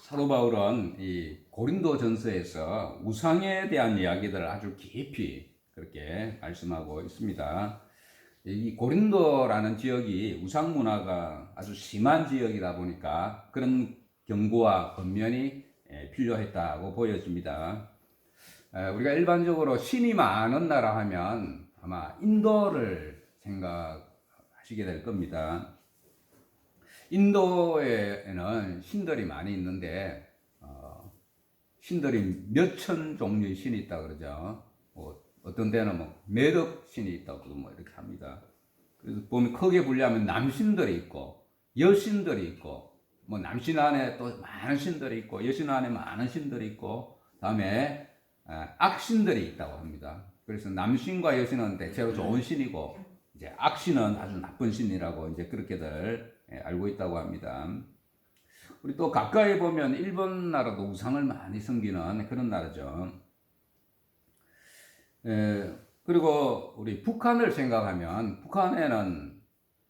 사도 바울은 이 고린도 전서에서 우상에 대한 이야기들을 아주 깊이 그렇게 말씀하고 있습니다. 이 고린도라는 지역이 우상 문화가 아주 심한 지역이다 보니까 그런 경고와 권면이 필요했다고 보여집니다. 우리가 일반적으로 신이 많은 나라 하면 아마 인도를 생각하시게 될 겁니다. 인도에는 신들이 많이 있는데 신들이 몇천 종류의 신이 있다 그러죠. 어떤 데는 뭐 몇억 신이 있다고 뭐 이렇게 합니다. 그래서 보면 크게 분류하면 남신들이 있고 여신들이 있고 뭐 남신 안에 또 많은 신들이 있고 여신 안에 많은 신들이 있고 다음에 악신들이 있다고 합니다. 그래서 남신과 여신은 대체로 좋은 신이고 이제 악신은 아주 나쁜 신이라고 이제 그렇게들 알고 있다고 합니다. 우리 또 가까이 보면 일본 나라도 우상을 많이 섬기는 그런 나라죠. 그리고 우리 북한을 생각하면 북한에는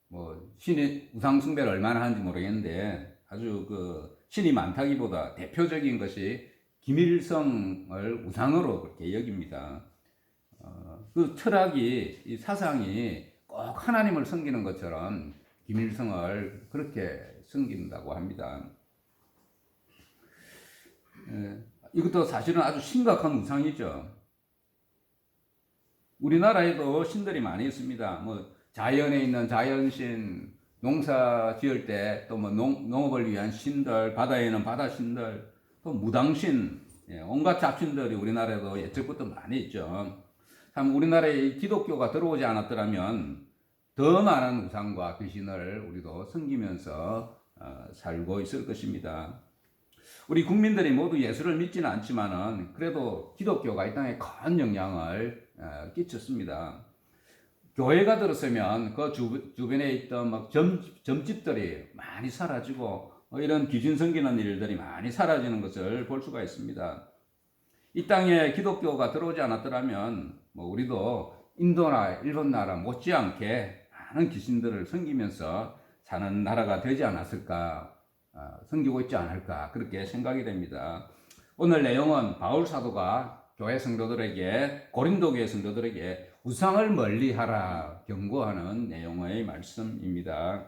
뭐 신이 우상 숭배를 얼마나 하는지 모르겠는데 아주 그 신이 많다기보다 대표적인 것이 김일성을 우상으로 그렇게 여깁니다. 그 철학이 이 사상이 꼭 하나님을 섬기는 것처럼 김일성을 그렇게 섬긴다고 합니다. 이것도 사실은 아주 심각한 우상이죠. 우리나라에도 신들이 많이 있습니다. 뭐 자연에 있는 자연신, 농사 지을 때 또 뭐 농업을 위한 신들, 바다에는 바다신들, 또 무당신, 온갖 잡신들이 우리나라에도 예적부터 많이 있죠. 참 우리나라에 기독교가 들어오지 않았더라면 더 많은 우상과 귀신을 우리도 섬기면서 살고 있을 것입니다. 우리 국민들이 모두 예수를 믿지는 않지만은 그래도 기독교가 이 땅에 큰 영향을 끼쳤습니다. 교회가 들었으면 그 주변에 있던 막 점집들이 많이 사라지고 이런 귀신 섬기는 일들이 많이 사라지는 것을 볼 수가 있습니다. 이 땅에 기독교가 들어오지 않았더라면 뭐 우리도 인도나 일본 나라 못지않게 많은 귀신들을 섬기면서 사는 나라가 되지 않았을까, 섬기고 있지 않을까 그렇게 생각이 됩니다. 오늘 내용은 바울 사도가 교회 성도들에게 고린도 교회 성도들에게 우상을 멀리하라 경고하는 내용의 말씀입니다.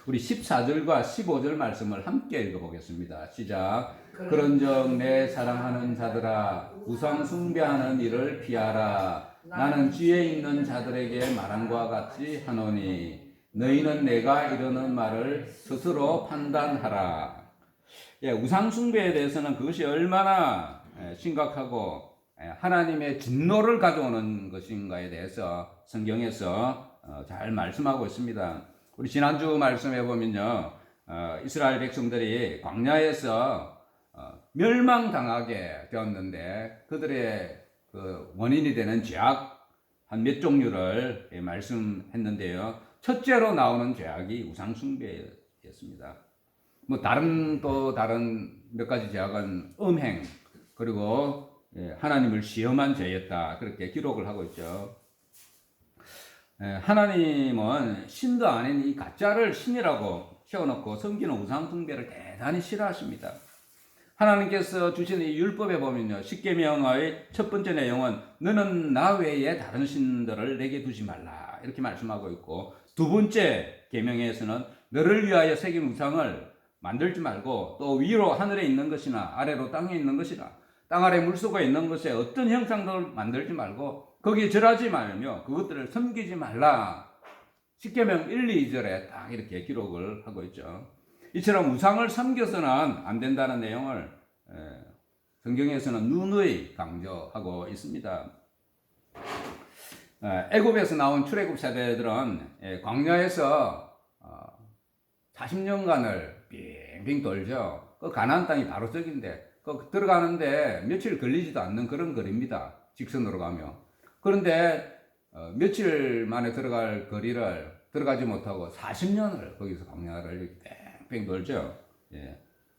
우리 14절과 15절 말씀을 함께 읽어보겠습니다. 시작. 그런즉 내 사랑하는 자들아 우상 숭배하는 일을 피하라. 나는 지혜 있는 자들에게 말한 것과 같이 하노니 너희는 내가 이르는 말을 스스로 판단하라. 우상 숭배에 대해서는 그것이 얼마나 심각하고 하나님의 진노를 가져오는 것인가에 대해서 성경에서 잘 말씀하고 있습니다. 우리 지난주 말씀해 보면요, 이스라엘 백성들이 광야에서 멸망당하게 되었는데 그들의 그 원인이 되는 죄악 한 몇 종류를 말씀했는데요. 첫째로 나오는 죄악이 우상 숭배였습니다. 뭐 다른 몇 가지 죄악은 음행 그리고 하나님을 시험한 죄였다 그렇게 기록을 하고 있죠. 하나님은 신도 아닌 이 가짜를 신이라고 세워놓고 섬기는 우상 숭배를 대단히 싫어하십니다. 하나님께서 주신 이 율법에 보면요, 십계명의 첫 번째 내용은 너는 나 외에 다른 신들을 내게 두지 말라 이렇게 말씀하고 있고, 두 번째 계명에서는 너를 위하여 새긴 우상을 만들지 말고 또 위로 하늘에 있는 것이나 아래로 땅에 있는 것이나 땅 아래 물속에 있는 것에 어떤 형상도 만들지 말고 거기에 절하지 말며 그것들을 섬기지 말라. 십계명 1, 2절에 딱 이렇게 기록을 하고 있죠. 이처럼 우상을 섬겨서는 안 된다는 내용을 성경에서는 누누이 강조하고 있습니다. 애굽에서 나온 출애굽 세대들은 광야에서 40년간을 빙빙 돌죠. 그 가나안 땅이 바로 저긴데 그 들어가는데 며칠 걸리지도 않는 그런 거리입니다. 직선으로 가면. 그런데 며칠 만에 들어갈 거리를 들어가지 못하고 40년을 거기서 광야를 뺑뺑 돌죠.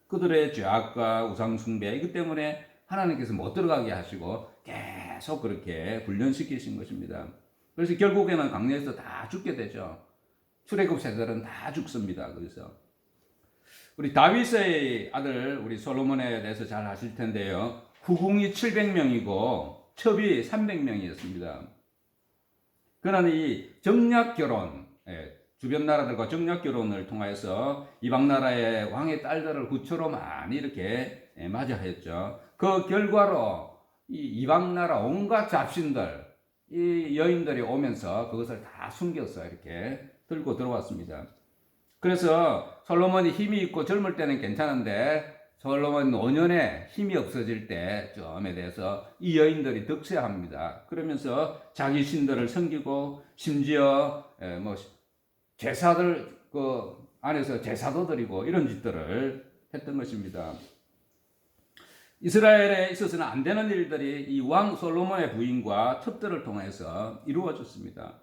그들의 죄악과 우상 숭배 이것 때문에 하나님께서 못 들어가게 하시고 계속 그렇게 훈련시키신 것입니다. 그래서 결국에는 광야에서 다 죽게 되죠. 출애굽 세대들은 다 죽습니다. 그래서 우리 다윗의 아들 우리 솔로몬에 대해서 잘 아실 텐데요. 후궁이 700명이고 첩이 300명이었습니다. 그는 이 정략 결혼, 주변 나라들과 정략 결혼을 통하여서 이방 나라의 왕의 딸들을 구초로 많이 이렇게 맞이하였죠. 그 결과로 이 이방 나라 온갖 잡신들, 이 여인들이 오면서 그것을 다 숨겨서 이렇게 들고 들어왔습니다. 그래서 솔로몬이 힘이 있고 젊을 때는 괜찮은데 솔로몬 노년에 힘이 없어질 때쯤에 대해서 이 여인들이 득세합니다. 그러면서 자기 신들을 섬기고 심지어 뭐 제사들 그 안에서 제사도 드리고 이런 짓들을 했던 것입니다. 이스라엘에 있어서는 안 되는 일들이 이 왕 솔로몬의 부인과 첩들을 통해서 이루어졌습니다.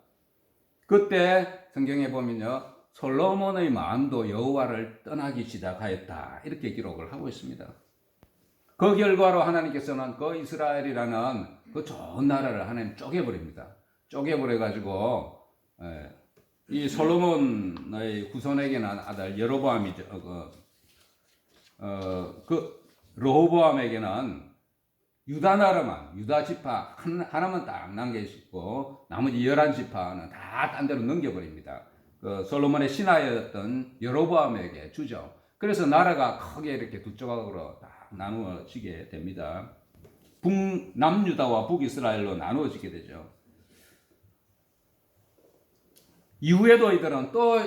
그때 성경에 보면요. 솔로몬의 마음도 여호와를 떠나기 시작하였다. 이렇게 기록을 하고 있습니다. 그 결과로 하나님께서는 그 이스라엘이라는 그 좋은 나라를 하나님 쪼개버립니다. 쪼개버려가지고 이 솔로몬의 후손에게는 아들 여로보암이죠. 그 르호보암에게는 유다 나라만, 유다 지파 하나만 딱 남겨있고 나머지 11지파는 다 딴 데로 넘겨버립니다. 그 솔로몬의 신하였던 여로보암에게 주죠. 그래서 나라가 크게 이렇게 두 조각으로 딱 나누어지게 됩니다. 남유다와 북이스라엘로 나누어지게 되죠. 이후에도 이들은 또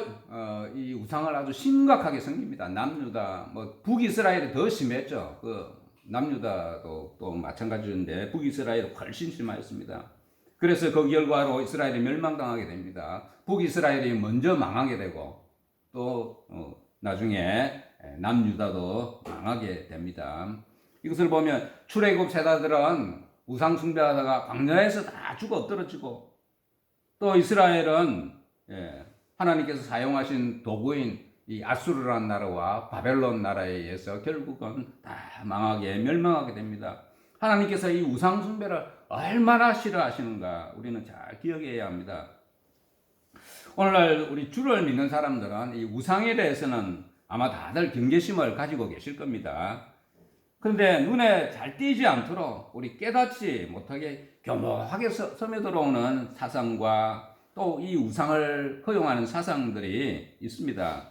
이 우상을 아주 심각하게 섬깁니다. 남유다, 뭐 북이스라엘이 더 심했죠. 그 남유다도 또 마찬가지인데 북이스라엘이 훨씬 심하였습니다. 그래서 그 결과로 이스라엘이 멸망당하게 됩니다. 북이스라엘이 먼저 망하게 되고 또 나중에 남유다도 망하게 됩니다. 이것을 보면 출애굽 세대들은 우상 숭배하다가 광야에서 다 죽어 엎드러지고 또 이스라엘은 하나님께서 사용하신 도구인 이 아수르라는 나라와 바벨론 나라에 의해서 결국은 다 망하게 멸망하게 됩니다. 하나님께서 이 우상 숭배를 얼마나 싫어하시는가 우리는 잘 기억해야 합니다. 오늘날 우리 주를 믿는 사람들은 이 우상에 대해서는 아마 다들 경계심을 가지고 계실 겁니다. 그런데 눈에 잘 띄지 않도록 우리 깨닫지 못하게 교묘하게 스며들어오는 사상과 또 이 우상을 허용하는 사상들이 있습니다.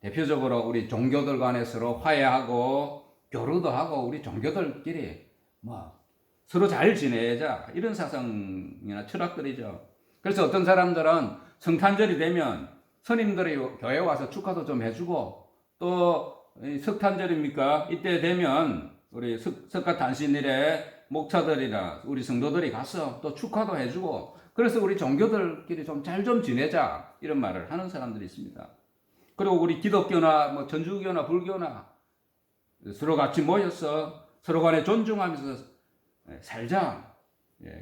대표적으로 우리 종교들 간에 서로 화해하고 교류도 하고 우리 종교들끼리 뭐 서로 잘 지내자 이런 사상이나 철학들이죠. 그래서 어떤 사람들은 성탄절이 되면 스님들이 교회 와서 축하도 좀 해주고 또 석탄절입니까? 이때 되면 우리 석가탄신일에 목사들이나 우리 성도들이 가서 또 축하도 해주고 그래서 우리 종교들끼리 좀 잘 좀 지내자 이런 말을 하는 사람들이 있습니다. 그리고 우리 기독교나 뭐 천주교나 불교나 서로 같이 모여서 서로 간에 존중하면서 살자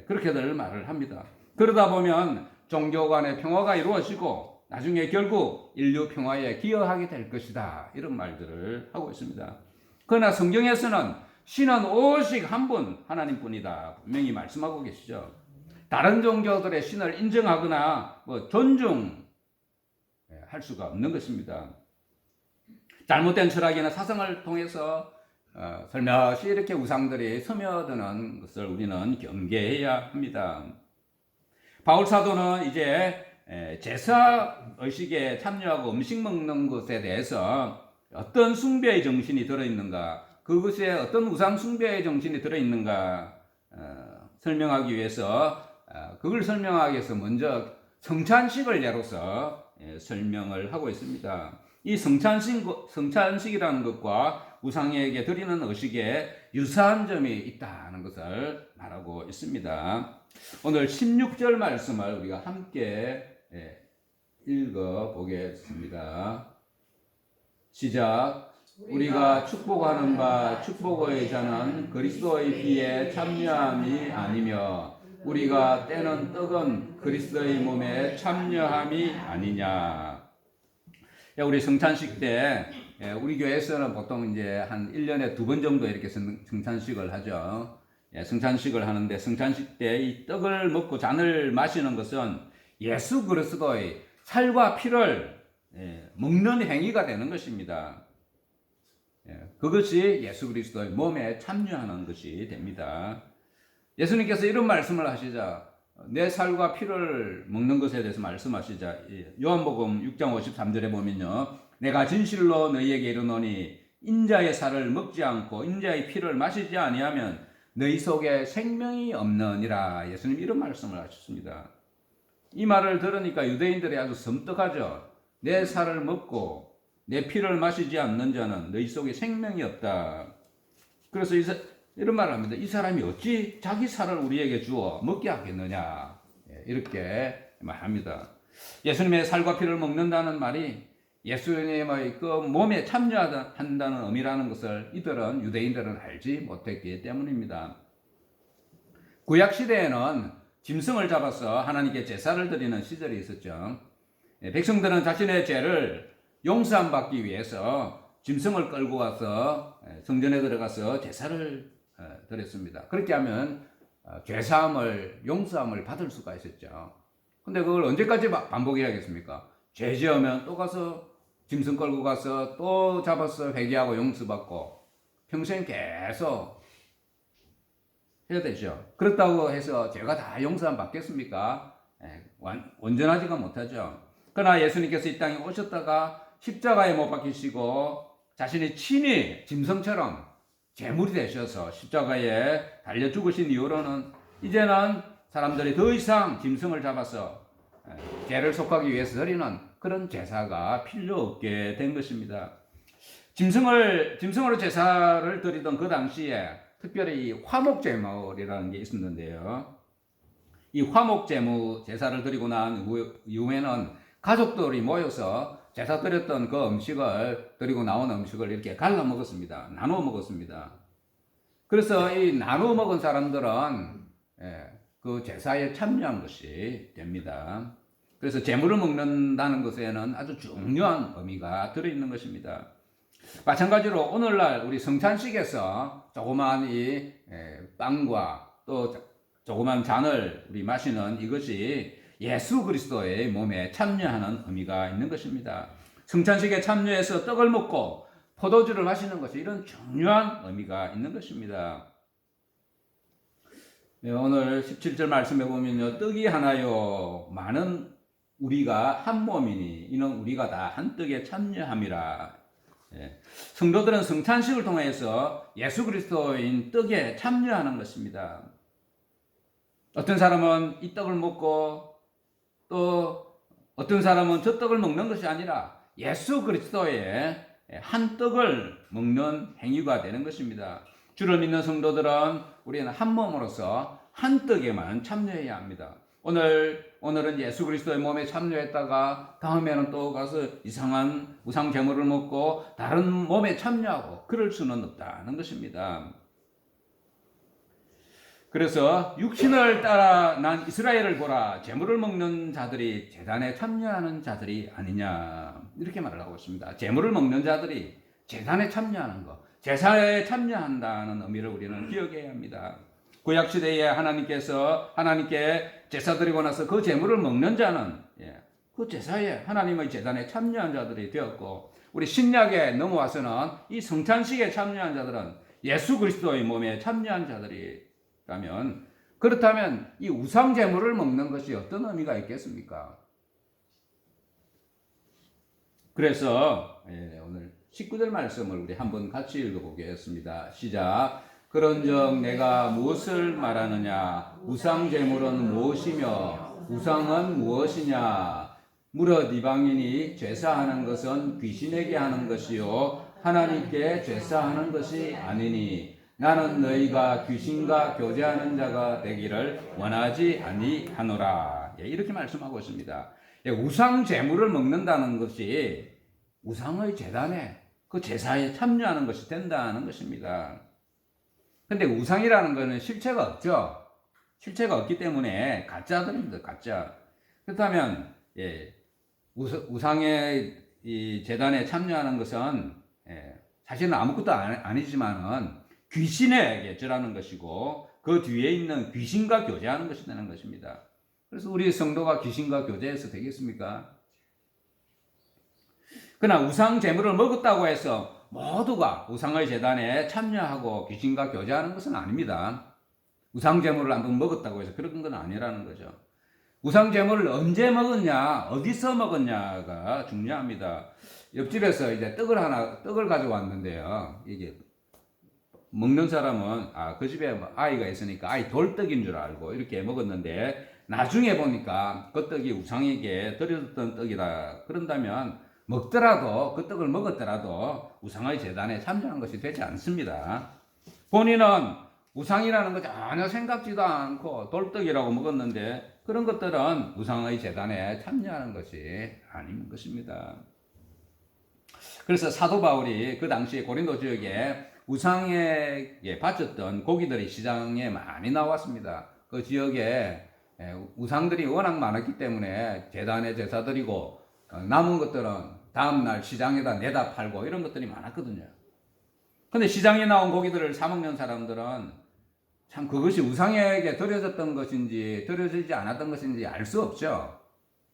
그렇게들 말을 합니다. 그러다 보면 종교 간의 평화가 이루어지고 나중에 결국 인류 평화에 기여하게 될 것이다 이런 말들을 하고 있습니다. 그러나 성경에서는 신은 오직 한 분 하나님뿐이다 분명히 말씀하고 계시죠. 다른 종교들의 신을 인정하거나 뭐 존중할 수가 없는 것입니다. 잘못된 철학이나 사상을 통해서 살며시 이렇게 우상들이 스며드는 것을 우리는 경계해야 합니다. 바울 사도는 이제 제사 의식에 참여하고 음식 먹는 것에 대해서 어떤 숭배의 정신이 들어있는가, 그것에 어떤 우상 숭배의 정신이 들어있는가 설명하기 위해서 그걸 설명하기 위해서 먼저 성찬식을 예로서 설명을 하고 있습니다. 이 성찬식이라는 것과 우상에게 드리는 의식에 유사한 점이 있다는 것을 말하고 있습니다. 오늘 16절 말씀을 우리가 함께 읽어 보겠습니다. 시작. 우리가 축복하는 바 축복의 자는 그리스도의 피에 참여함이 아니며 우리가 떼는 떡은 그리스도의 몸에 참여함이 아니냐. 우리 성찬식 때 우리 교회에서는 보통 이제 한 1년에 2번 정도 이렇게 성찬식을 하죠. 성찬식을 하는데 성찬식 때 이 떡을 먹고 잔을 마시는 것은 예수 그리스도의 살과 피를 먹는 행위가 되는 것입니다. 그것이 예수 그리스도의 몸에 참여하는 것이 됩니다. 예수님께서 이런 말씀을 하시자 내 살과 피를 먹는 것에 대해서 말씀하시자 요한복음 6장 53절에 보면요. 내가 진실로 너희에게 이르노니 인자의 살을 먹지 않고 인자의 피를 마시지 아니하면 너희 속에 생명이 없느니라. 예수님 이런 말씀을 하셨습니다. 이 말을 들으니까 유대인들이 아주 섬뜩하죠. 내 살을 먹고 내 피를 마시지 않는 자는 너희 속에 생명이 없다. 그래서 이런 말을 합니다. 이 사람이 어찌 자기 살을 우리에게 주어 먹게 하겠느냐. 이렇게 말합니다. 예수님의 살과 피를 먹는다는 말이 예수님의 그 몸에 참여한다는 의미라는 것을 이들은 유대인들은 알지 못했기 때문입니다. 구약 시대에는 짐승을 잡아서 하나님께 제사를 드리는 시절이 있었죠. 백성들은 자신의 죄를 용서받기 위해서 짐승을 끌고 와서 성전에 들어가서 제사를 드렸습니다. 그렇게 하면 죄사함을 용서함을 받을 수가 있었죠. 근데 그걸 언제까지 반복해야겠습니까? 죄 지으면 또 가서 짐승 끌고 가서 또 잡아서 회개하고 용서받고 평생 계속 해야 되죠. 그렇다고 해서 죄가 다 용서함 받겠습니까? 온전하지가 못하죠. 그러나 예수님께서 이 땅에 오셨다가 십자가에 못 박히시고 자신이 친히 짐승처럼 제물이 되셔서 십자가에 달려 죽으신 이후로는 이제는 사람들이 더 이상 짐승을 잡아서 죄를 속하기 위해서 드리는 그런 제사가 필요 없게 된 것입니다. 짐승으로 제사를 드리던 그 당시에 특별히 이 화목제물이라는 게 있었는데요. 이 화목제물 제사를 드리고 난 이후에는 가족들이 모여서 제사 드렸던 그 음식을 드리고 나온 음식을 이렇게 갈라 먹었습니다. 나누어 먹었습니다. 그래서 이 나누어 먹은 사람들은 그 제사에 참여한 것이 됩니다. 그래서 제물을 먹는다는 것에는 아주 중요한 의미가 들어있는 것입니다. 마찬가지로 오늘날 우리 성찬식에서 조그만 이 빵과 또 조그만 잔을 우리 마시는 이것이 예수 그리스도의 몸에 참여하는 의미가 있는 것입니다. 성찬식에 참여해서 떡을 먹고 포도주를 마시는 것이 이런 중요한 의미가 있는 것입니다. 오늘 17절 말씀해 보면요. 떡이 하나요 많은 우리가 한 몸이니 이는 우리가 다 한 떡에 참여함이라. 성도들은 성찬식을 통해서 예수 그리스도인 떡에 참여하는 것입니다. 어떤 사람은 이 떡을 먹고 또 어떤 사람은 저 떡을 먹는 것이 아니라 예수 그리스도의 한 떡을 먹는 행위가 되는 것입니다. 주를 믿는 성도들은 우리는 한 몸으로서 한 떡에만 참여해야 합니다. 오늘은 예수 그리스도의 몸에 참여했다가 다음에는 또 가서 이상한 우상 제물을 먹고 다른 몸에 참여하고 그럴 수는 없다는 것입니다. 그래서 육신을 따라 난 이스라엘을 보라 제물을 먹는 자들이 제단에 참여하는 자들이 아니냐 이렇게 말을 하고 있습니다. 제물을 먹는 자들이 제단에 참여하는 것, 제사에 참여한다는 의미를 우리는 기억해야 합니다. 구약시대에 하나님께 제사 드리고 나서 그 제물을 먹는 자는 그 제사에 하나님의 제단에 참여한 자들이 되었고 우리 신약에 넘어와서는 이 성찬식에 참여한 자들은 예수 그리스도의 몸에 참여한 자들이라면 그렇다면 이 우상 제물을 먹는 것이 어떤 의미가 있겠습니까? 그래서 오늘 19절 말씀을 우리 한번 같이 읽어보겠습니다. 시작. 그런즉 내가 무엇을 말하느냐? 우상 제물은 무엇이며 우상은 무엇이냐? 무릇 이방인이 제사하는 것은 귀신에게 하는 것이요 하나님께 제사하는 것이 아니니 나는 너희가 귀신과 교제하는 자가 되기를 원하지 아니하노라. 이렇게 말씀하고 있습니다. 우상 제물을 먹는다는 것이 우상의 제단에 그 제사에 참여하는 것이 된다는 것입니다. 근데 우상이라는 것은 실체가 없죠. 실체가 없기 때문에 가짜들입니다. 가짜. 그렇다면 우상의 이 제단에 참여하는 것은 사실은 아무것도 아니지만은 귀신에게 절하는 것이고 그 뒤에 있는 귀신과 교제하는 것이 되는 것입니다. 그래서 우리 성도가 귀신과 교제해서 되겠습니까? 그러나 우상 제물을 먹었다고 해서 모두가 우상의 제단에 참여하고 귀신과 교제하는 것은 아닙니다. 우상 제물을 한번 먹었다고 해서 그런 건 아니라는 거죠. 우상 제물을 언제 먹었냐, 어디서 먹었냐가 중요합니다. 옆집에서 이제 떡을 가져왔는데요. 이게 먹는 사람은 그 집에 아이가 있으니까 아이 돌떡인 줄 알고 이렇게 먹었는데 나중에 보니까 그 떡이 우상에게 드렸던 떡이다. 그런다면 먹더라도 그 떡을 먹었더라도 우상의 제단에 참여한 것이 되지 않습니다. 본인은 우상이라는 거 전혀 생각지도 않고 돌떡이라고 먹었는데 그런 것들은 우상의 제단에 참여하는 것이 아닌 것입니다. 그래서 사도 바울이 그 당시 고린도 지역에 우상에게 바쳤던 고기들이 시장에 많이 나왔습니다. 그 지역에 우상들이 워낙 많았기 때문에 제단에 제사 드리고 남은 것들은 다음날 시장에다 내다 팔고 이런 것들이 많았거든요. 근데 시장에 나온 고기들을 사 먹는 사람들은 참 그것이 우상에게 드려졌던 것인지 드려지지 않았던 것인지 알 수 없죠.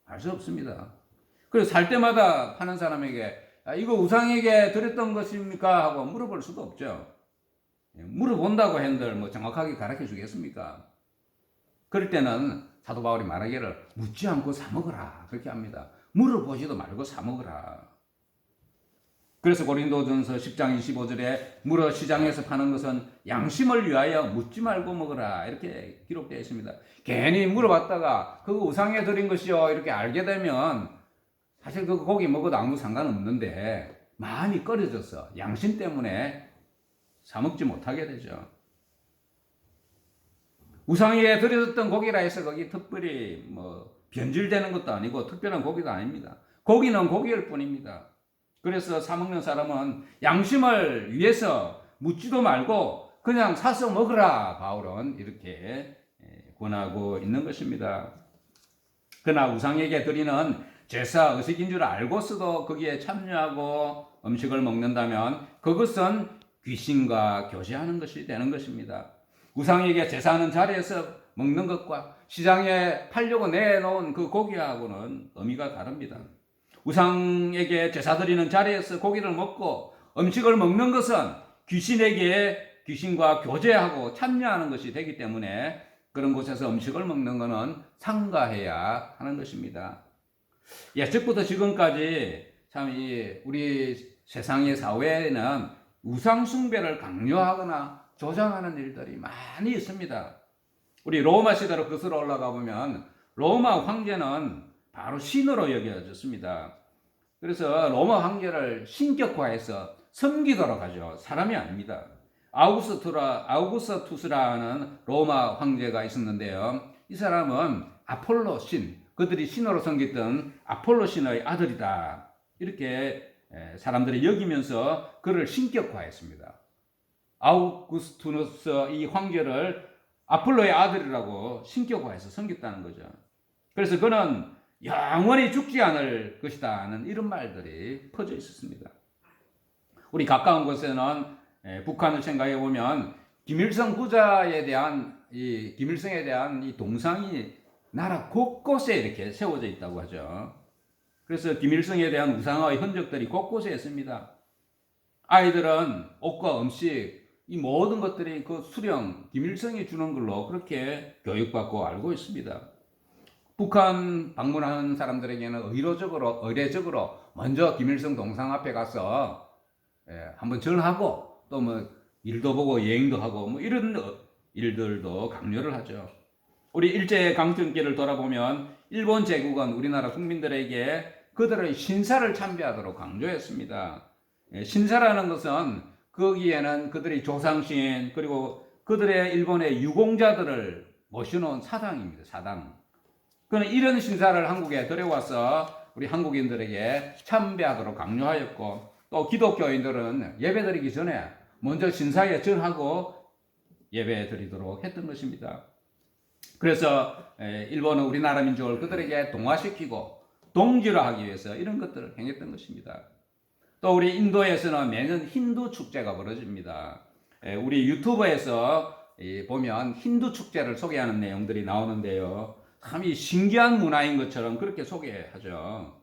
알 수 없습니다. 그래서 살 때마다 파는 사람에게 이거 우상에게 드렸던 것입니까? 하고 물어볼 수도 없죠. 물어본다고 한들 뭐 정확하게 가르쳐 주겠습니까? 그럴 때는 사도 바울이 말하기를 묻지 않고 사 먹으라 그렇게 합니다. 물어보지도 말고 사 먹으라. 그래서 고린도전서 10장 25절에 물어 시장에서 파는 것은 양심을 위하여 묻지 말고 먹으라 이렇게 기록되어 있습니다. 괜히 물어봤다가 그거 우상에 드린 것이요 이렇게 알게 되면 사실 그 고기 먹어도 아무 상관없는데 마음이 꺼려져서 양심 때문에 사 먹지 못하게 되죠. 우상에 드려졌던 고기라 해서 거기 특별히 뭐 변질되는 것도 아니고 특별한 고기도 아닙니다. 고기는 고기일 뿐입니다. 그래서 사 먹는 사람은 양심을 위해서 묻지도 말고 그냥 사서 먹으라 바울은 이렇게 권하고 있는 것입니다. 그러나 우상에게 드리는 제사 의식인 줄 알고서도 거기에 참여하고 음식을 먹는다면 그것은 귀신과 교제하는 것이 되는 것입니다. 우상에게 제사하는 자리에서 먹는 것과 시장에 팔려고 내놓은 그 고기하고는 의미가 다릅니다. 우상에게 제사 드리는 자리에서 고기를 먹고 음식을 먹는 것은 귀신과 교제하고 참여하는 것이 되기 때문에 그런 곳에서 음식을 먹는 것은 삼가해야 하는 것입니다. 예적부터 지금까지 참 우리 세상의 사회에는 우상 숭배를 강요하거나 조장하는 일들이 많이 있습니다. 우리 로마 시대로 거슬러 올라가 보면 로마 황제는 바로 신으로 여겨졌습니다. 그래서 로마 황제를 신격화해서 섬기도록 하죠. 사람이 아닙니다. 아우구스투스라는 로마 황제가 있었는데요. 이 사람은 아폴로 신, 그들이 신으로 섬겼던 아폴로 신의 아들이다. 이렇게 사람들이 여기면서 그를 신격화했습니다. 아우구스투스 이 황제를 아폴로의 아들이라고 신격화해서 섬겼다는 거죠. 그래서 그는 영원히 죽지 않을 것이다 하는 이런 말들이 퍼져 있었습니다. 우리 가까운 곳에는 북한을 생각해 보면 김일성 부자에 대한 김일성에 대한 이 동상이 나라 곳곳에 이렇게 세워져 있다고 하죠. 그래서 김일성에 대한 우상의 흔적들이 곳곳에 있습니다. 아이들은 옷과 음식 이 모든 것들이 그 수령 김일성이 주는 걸로 그렇게 교육받고 알고 있습니다. 북한 방문하는 사람들에게는 의례적으로 먼저 김일성 동상 앞에 가서 한번 절하고 또 뭐 일도 보고 여행도 하고 뭐 이런 일들도 강요를 하죠. 우리 일제강점기를 돌아보면 일본 제국은 우리나라 국민들에게 그들의 신사를 참배하도록 강조했습니다. 신사라는 것은 거기에는 그들의 조상신 그리고 그들의 일본의 유공자들을 모셔놓은 사당입니다. 사당. 그는 이런 신사를 한국에 들여와서 우리 한국인들에게 참배하도록 강요하였고 또 기독교인들은 예배드리기 전에 먼저 신사에 절하고 예배드리도록 했던 것입니다. 그래서 일본은 우리나라 민족을 그들에게 동화시키고 동질화하기 위해서 이런 것들을 행했던 것입니다. 또 우리 인도에서는 매년 힌두 축제가 벌어집니다. 우리 유튜브에서 보면 힌두 축제를 소개하는 내용들이 나오는데요. 참 이 신기한 문화인 것처럼 그렇게 소개하죠.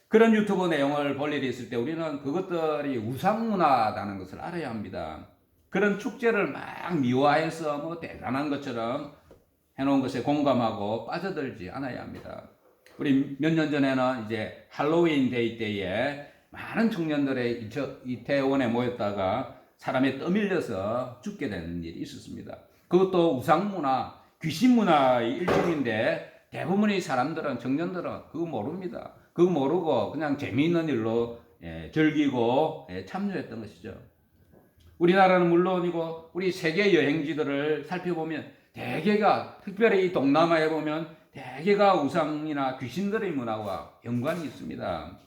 그런 유튜브 내용을 볼 일이 있을 때 우리는 그것들이 우상문화라는 것을 알아야 합니다. 그런 축제를 막 미화해서 뭐 대단한 것처럼 해놓은 것에 공감하고 빠져들지 않아야 합니다. 우리 몇 년 전에는 이제 할로윈 데이 때에 많은 청년들의 이태원에 모였다가 사람에 떠밀려서 죽게 되는 일이 있었습니다. 그것도 우상문화, 귀신문화의 일종인데 대부분의 사람들은, 청년들은 그거 모릅니다. 그거 모르고 그냥 재미있는 일로 즐기고 참여했던 것이죠. 우리나라는 물론이고 우리 세계 여행지들을 살펴보면 대개가, 특별히 이 동남아에 보면 대개가 우상이나 귀신들의 문화와 연관이 있습니다.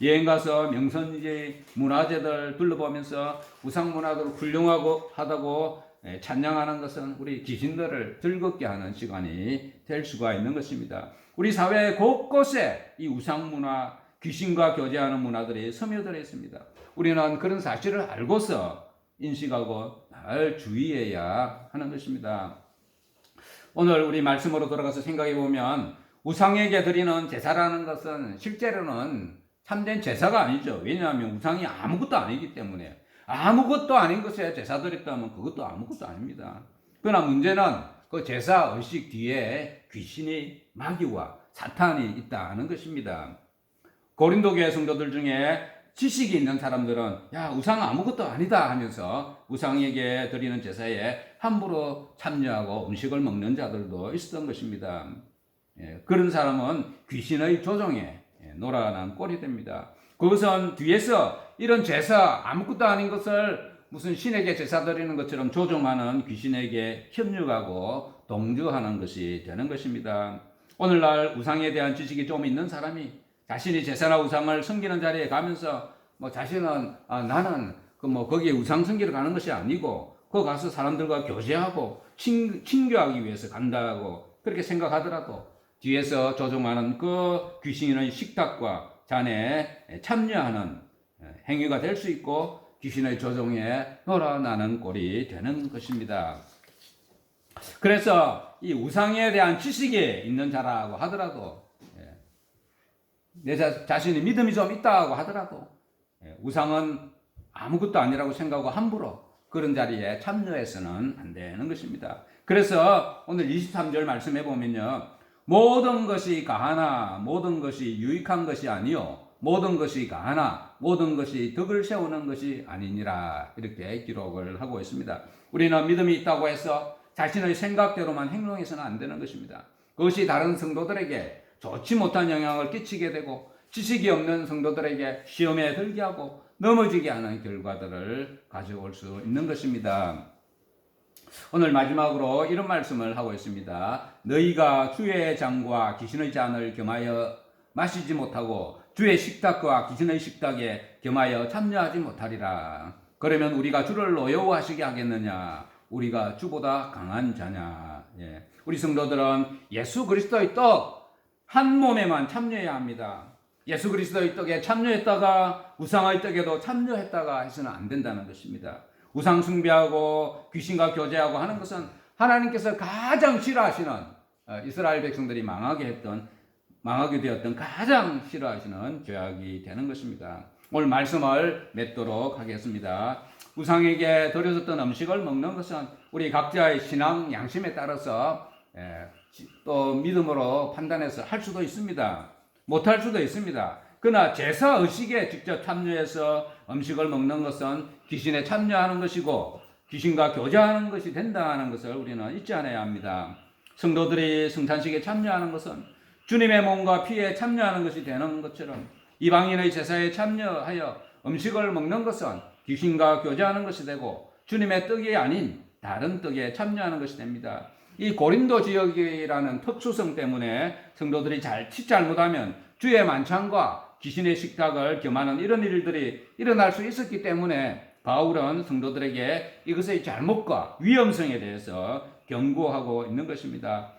여행 가서 명선지 문화재들 둘러보면서 우상 문화들 훌륭하고 하다고 찬양하는 것은 우리 귀신들을 즐겁게 하는 시간이 될 수가 있는 것입니다. 우리 사회 곳곳에 이 우상 문화, 귀신과 교제하는 문화들이 스며들어 있습니다. 우리는 그런 사실을 알고서 인식하고 잘 주의해야 하는 것입니다. 오늘 우리 말씀으로 돌아가서 생각해 보면 우상에게 드리는 제사라는 것은 실제로는 참된 제사가 아니죠. 왜냐하면 우상이 아무것도 아니기 때문에, 아무것도 아닌 것에 제사 드렸다면 그것도 아무것도 아닙니다. 그러나 문제는 그 제사 의식 뒤에 귀신이, 마귀와 사탄이 있다는 것입니다. 고린도 교회 성도들 중에 지식이 있는 사람들은 야, 우상은 아무것도 아니다 하면서 우상에게 드리는 제사에 함부로 참여하고 음식을 먹는 자들도 있었던 것입니다. 그런 사람은 귀신의 조종에 놀아난 꼴이 됩니다. 그것은 뒤에서 이런 제사, 아무것도 아닌 것을 무슨 신에게 제사 드리는 것처럼 조종하는 귀신에게 협력하고 동조하는 것이 되는 것입니다. 오늘날 우상에 대한 지식이 좀 있는 사람이 자신이 제사나 우상을 섬기는 자리에 가면서 자신은 나는 거기에 우상 섬기러 가는 것이 아니고 거기 가서 사람들과 교제하고 친교하기 위해서 간다고 그렇게 생각하더라도 뒤에서 조종하는 그 귀신의 식탁과 잔에 참여하는 행위가 될 수 있고 귀신의 조종에 놀아나는 꼴이 되는 것입니다. 그래서 이 우상에 대한 지식이 있는 자라고 하더라도, 내 자신이 믿음이 좀 있다고 하더라도 우상은 아무것도 아니라고 생각하고 함부로 그런 자리에 참여해서는 안 되는 것입니다. 그래서 오늘 23절 말씀해 보면요, 모든 것이 가하나 모든 것이 유익한 것이 아니요 모든 것이 가하나 모든 것이 덕을 세우는 것이 아니니라, 이렇게 기록을 하고 있습니다. 우리는 믿음이 있다고 해서 자신의 생각대로만 행동해서는 안 되는 것입니다. 그것이 다른 성도들에게 좋지 못한 영향을 끼치게 되고 지식이 없는 성도들에게 시험에 들게 하고 넘어지게 하는 결과들을 가져올 수 있는 것입니다. 오늘 마지막으로 이런 말씀을 하고 있습니다. 너희가 주의 잔과 귀신의 잔을 겸하여 마시지 못하고 주의 식탁과 귀신의 식탁에 겸하여 참여하지 못하리라. 그러면 우리가 주를 노여워하시게 하겠느냐? 우리가 주보다 강한 자냐? 우리 성도들은 예수 그리스도의 떡 한 몸에만 참여해야 합니다. 예수 그리스도의 떡에 참여했다가 우상의 떡에도 참여했다가 해서는 안 된다는 것입니다. 우상 숭배하고 귀신과 교제하고 하는 것은 하나님께서 가장 싫어하시는, 이스라엘 백성들이 망하게 되었던 가장 싫어하시는 죄악이 되는 것입니다. 오늘 말씀을 맺도록 하겠습니다. 우상에게 드려졌던 음식을 먹는 것은 우리 각자의 신앙 양심에 따라서 또 믿음으로 판단해서 할 수도 있습니다. 못할 수도 있습니다. 그러나 제사 의식에 직접 참여해서 음식을 먹는 것은 귀신에 참여하는 것이고 귀신과 교제하는 것이 된다는 것을 우리는 잊지 않아야 합니다. 성도들이 성찬식에 참여하는 것은 주님의 몸과 피에 참여하는 것이 되는 것처럼 이방인의 제사에 참여하여 음식을 먹는 것은 귀신과 교제하는 것이 되고 주님의 떡이 아닌 다른 떡에 참여하는 것이 됩니다. 이 고린도 지역이라는 특수성 때문에 성도들이 잘못하면 주의 만찬과 귀신의 식탁을 겸하는 이런 일들이 일어날 수 있었기 때문에 바울은 성도들에게 이것의 잘못과 위험성에 대해서 경고하고 있는 것입니다.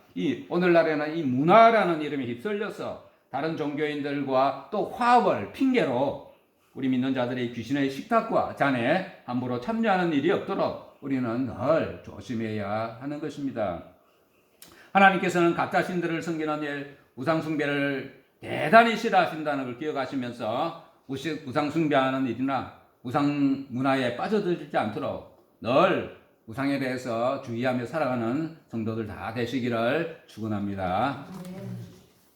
오늘날에는 이 문화라는 이름이 휩쓸려서 다른 종교인들과 또 화합을 핑계로 우리 믿는 자들이 귀신의 식탁과 잔에 함부로 참여하는 일이 없도록 우리는 늘 조심해야 하는 것입니다. 하나님께서는 가짜 신들을 섬기는 일, 우상 숭배를 대단히 싫어하신다는 걸 기억하시면서 우상 숭배하는 일이나 우상 문화에 빠져들지 않도록 늘 우상에 대해서 주의하며 살아가는 성도들 다 되시기를 축원합니다.